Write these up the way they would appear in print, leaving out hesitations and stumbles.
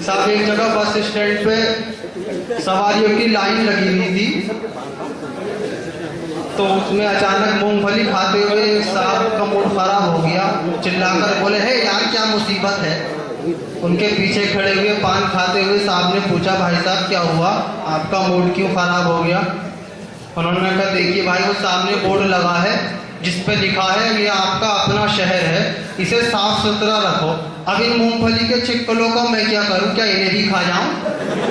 साहब एक जगह बस स्टैंड पे सवारियों की लाइन लगी हुई थी, तो उसमें अचानक मूंगफली खाते हुए एक साहब का मूड खराब हो गया। चिल्लाकर बोले, हे यार क्या मुसीबत है। उनके पीछे खड़े हुए पान खाते हुए साहब ने पूछा, भाई साहब क्या हुआ, आपका मूड क्यों खराब हो गया। उन्होंने कहा, देखिए भाई वो सामने बोर्ड लगा है जिस पे लिखा है ये आपका अपना शहर है, इसे साफ सुथरा रखो। अब इन मूंगफली के चिक्कलों को मैं क्या करूं, क्या इन्हें भी खा जाऊं।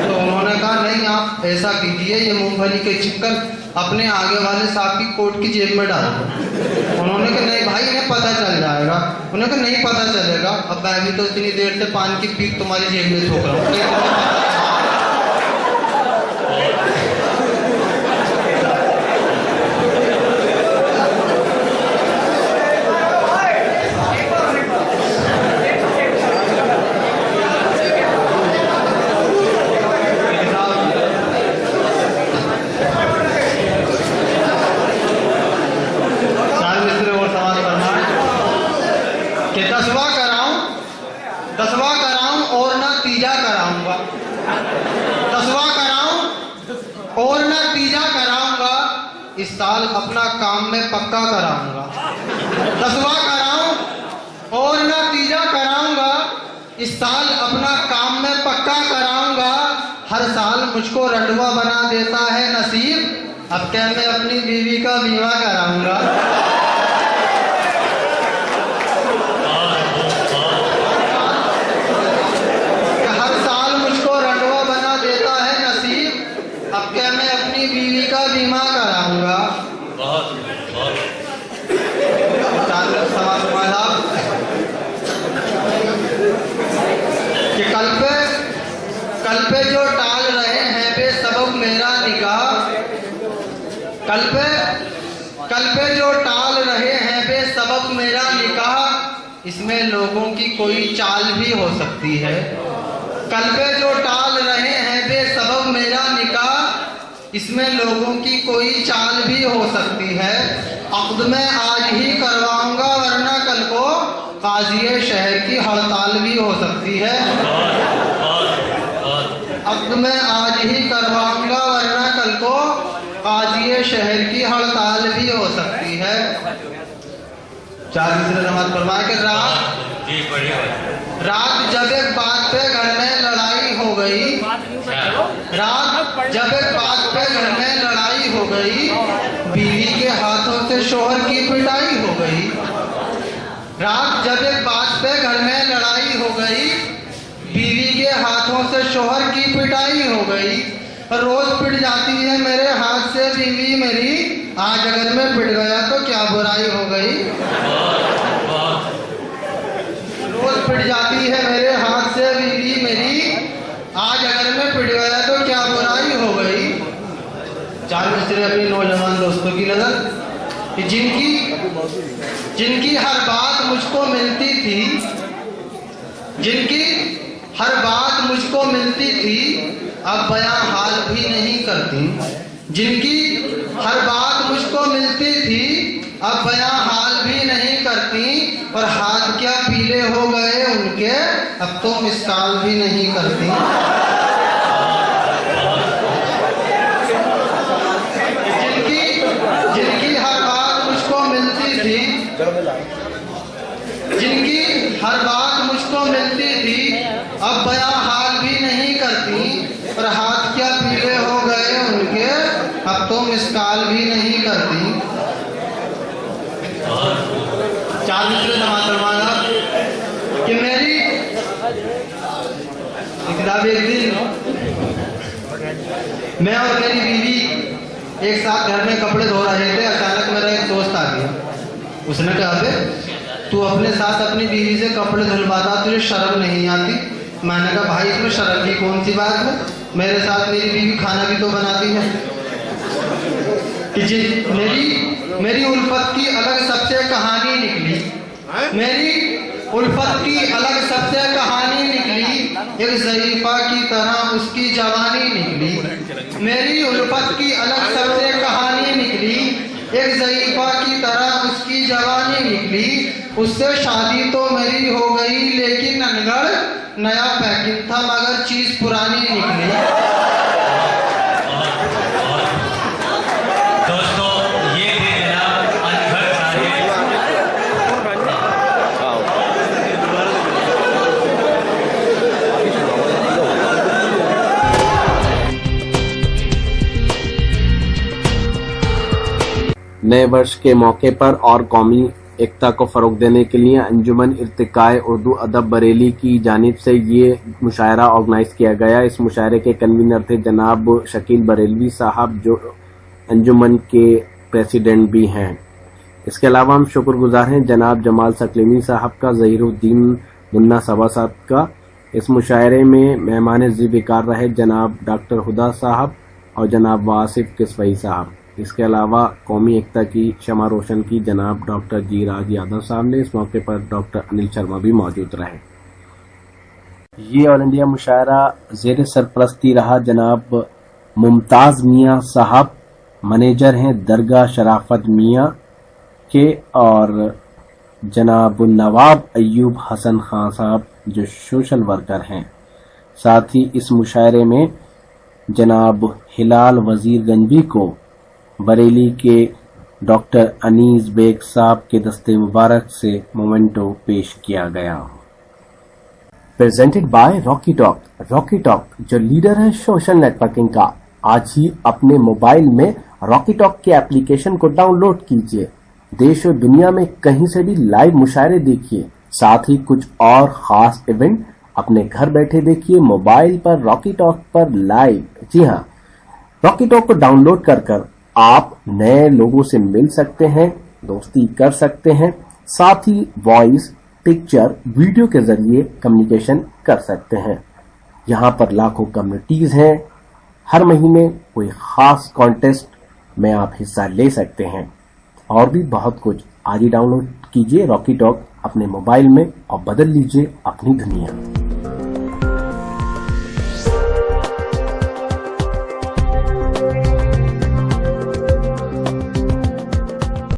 तो उन्होंने कहा, नहीं आप ऐसा कीजिए, ये मूंगफली के चिक्कल अपने आगे वाले साहब की कोट की जेब में डाल दो। उन्होंने कहा, नहीं भाई इन्हें पता चल जाएगा। उन्होंने कहा, नहीं पता चलेगा, अब मैं भी तो इतनी देर से पान की पीक तुम्हारी जेब में ठोक रहा हूँ। दसवां कराऊं और ना तीजा कराऊंगा, 10वां कराऊं और ना तीजा कराऊंगा, इस साल अपना काम में पक्का कराऊंगा। 10वां कराऊं और ना तीजा कराऊंगा, इस साल अपना काम में पक्का कराऊंगा। हर साल मुझको रंडवा बना देता है नसीब, अब क्या मैं अपनी बीवी का बीमा कराऊंगा। अब क्या मैं अपनी बीवी का बीमा कराऊंगा। कि कल पे जो टाल रहे हैं बेसबब मेरा निकाह, कल पे जो टाल रहे हैं बेसबब मेरा निकाह, इसमें लोगों की कोई चाल भी हो सकती है। कल पे जो टाल रहे हैं बेसबब मेरा निकाह, इसमें लोगों की कोई चाल भी हो सकती है। अक़्द में आज ही करवाऊंगा वरना कल को काज़ी शहर की हड़ताल भी हो सकती है। अक़्द में आज ही करवाऊंगा वरना कल को काज़ी शहर की हड़ताल भी हो सकती है। 4 दूसरे नमाज फरमाए कि रात जब एक बात पे घर में लड़ाई हो गई, रात जब एक बात पे घर में लड़ाई हो गई, बीवी के हाथों से शोहर की पिटाई हो गई। रात जब एक बात पे घर में लड़ाई हो गई, बीवी के हाथों से शोहर की पिटाई हो गई। रोज पिट जाती है मेरे हाथ से बीवी मेरी, आज अगर मैं पिट गया तो क्या बुराई हो गई। रोज पिट जाती है मेरे हाथ से बीवी मेरी, आज अगर मैं पिट गया तो क्या बुराई हो गई। 4 मिसरे अपनी नौजवान दोस्तों की नजर कि जिनकी हर बात मुझको मिलती थी, जिनकी हर बात मुझको मिलती थी, अब बयां हाल भी नहीं करती। जिनकी हर बात मुझको मिलती थी, अब बयां हाल भी नहीं करती। और हाथ क्या पीले हो गए उनके, अब तो मिसाल भी नहीं करती। जिनकी हर बात मुझको मिलती थी, जिनकी हर बात मुझको मिलती थी, अब बयां हाल भी नहीं करती। और हाथ क्या पीले हो गए उनके, अब तो मिसकाल भी नहीं करती। 4 दूसरे नमाज फरमाना कि मेरी किताब एक दिन मैं और मेरी बीवी एक साथ घर में कपड़े धो रहे थे। अचानक मेरा एक दोस्त आ गया, उसने कहा, बे तू अपने साथ अपनी बीवी से कपड़े धुलवाता, तुझे शर्म नहीं आती। मैंने कहा, भाई इसमें शर्म की कौन सी बात है, मेरे साथ मेरी बीवी खाना भी तो बनाती है। कि मेरी उल्फत की अलग सबसे कहानी निकली, मेरी उल्फत की अलग सबसे कहानी निकली, एक ज़ईफ़ा की तरह उसकी जवानी निकली। मेरी उल्फत की अलग सबसे कहानी निकली, एक ज़ईफ़ा की तरह उसकी जवानी निकली। उससे शादी तो मेरी हो गई लेकिन अनगढ़ नया पैकिंग था मगर चीज पुरानी निकली। दोस्तों ये थे जनाब अनवर साहिब। नए वर्ष के मौके पर और कौमी एकता को फरोग देने के लिए अंजुमन इर्तिकाए उर्दू अदब बरेली की जानिब से ये मुशायरा ऑर्गेनाइज किया गया। इस मुशायरे के कन्वीनर थे जनाब शकील बरेलवी साहब, जो अंजुमन के प्रेसिडेंट भी हैं। इसके अलावा हम शुक्रगुजार हैं जनाब जमाल सकलेनी साहब का, ज़हीरुद्दीन मुन्ना सभासाद का। इस मुशायरे में मेहमान ज़िबिकार रहे जनाब डॉक्टर हुदा साहब और जनाब वासिफ किस्वई साहब। इसके अलावा कौमी एकता की शमा रोशन की जनाब डॉक्टर जी राज यादव साहब ने। इस मौके पर डॉक्टर अनिल शर्मा भी मौजूद रहे। ये ऑल इंडिया मुशायरा ज़ेर सरपरस्ती रहा जनाब मुमताज़ मियाँ साहब, मैनेजर हैं दरगाह शराफत मियाँ के, और जनाब नवाब अयूब हसन खान साहब जो सोशल वर्कर हैं। साथ ही इस मुशायरे में जनाब हिलाल वजीर गंजवी को बरेली के डॉक्टर अनीस बेग साहब के दस्ते मुबारक से मोमेंटो पेश किया गया। Presented by Rocky talk. Rocky talk जो लीडर है सोशल नेटवर्किंग का, आज ही अपने मोबाइल में रॉकी टॉक के एप्लीकेशन को डाउनलोड कीजिए। देश और दुनिया में कहीं से भी लाइव मुशायरे देखिए, साथ ही कुछ और खास इवेंट अपने घर बैठे देखिए मोबाइल पर रॉकी टॉक पर लाइव। जी हाँ, रॉकी टॉक को डाउनलोड कर आप नए लोगों से मिल सकते हैं, दोस्ती कर सकते हैं, साथ ही वॉइस, पिक्चर, वीडियो के जरिए कम्युनिकेशन कर सकते हैं। यहाँ पर लाखों कम्युनिटीज हैं। हर महीने कोई खास कॉन्टेस्ट में आप हिस्सा ले सकते हैं और भी बहुत कुछ। आज ही डाउनलोड कीजिए रॉकी टॉक अपने मोबाइल में और बदल लीजिए अपनी दुनिया।